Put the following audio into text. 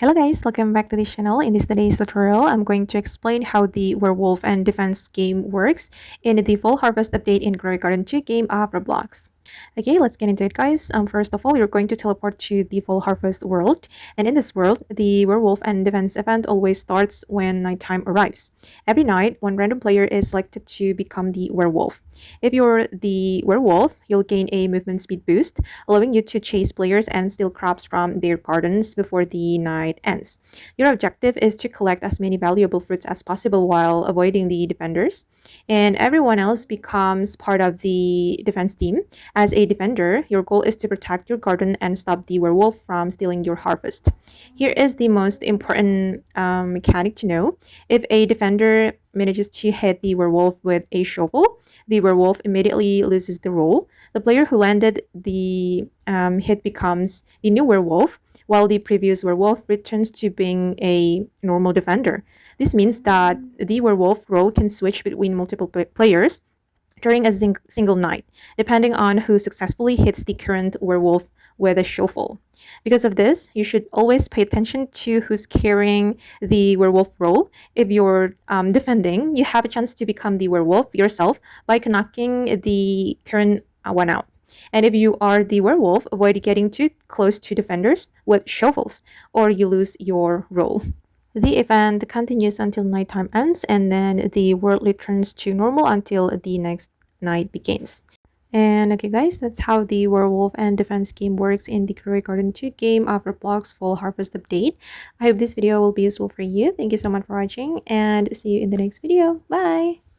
Hello guys, welcome back to this channel. In this today's tutorial, I'm going to explain how the Werewolf and Defense game works in the Fall Harvest update in Grow Garden 2 game of Roblox. Okay, let's get into it guys. First of all, you're going to teleport to the Fall Harvest world. And in this world, the Werewolf and Defense event always starts when nighttime arrives. Every night, one random player is selected to become the werewolf. If you're the werewolf, you'll gain a movement speed boost, allowing you to chase players and steal crops from their gardens before the night ends. Your objective is to collect as many valuable fruits as possible while avoiding the defenders, and everyone else becomes part of the defense team. As a defender, your goal is to protect your garden and stop the werewolf from stealing your harvest. Here is the most important mechanic to know. If a defender manages to hit the werewolf with a shovel, the werewolf immediately loses the role. The player who landed the hit becomes the new werewolf, while the previous werewolf returns to being a normal defender. This means that the werewolf role can switch between multiple players during a single night, depending on who successfully hits the current werewolf with a shovel. Because of this, you should always pay attention to who's carrying the werewolf role. If you're defending, you have a chance to become the werewolf yourself by knocking the current one out. And if you are the werewolf, avoid getting too close to defenders with shovels, or you lose your role. The event continues until nighttime ends, and then the world returns to normal until the next night begins. And okay guys, that's how the Werewolf and Defense game works in the Grow Garden 2 game of Roblox Fall Harvest update. I hope this video will be useful for you. Thank you so much for watching, and see you in the next video. Bye!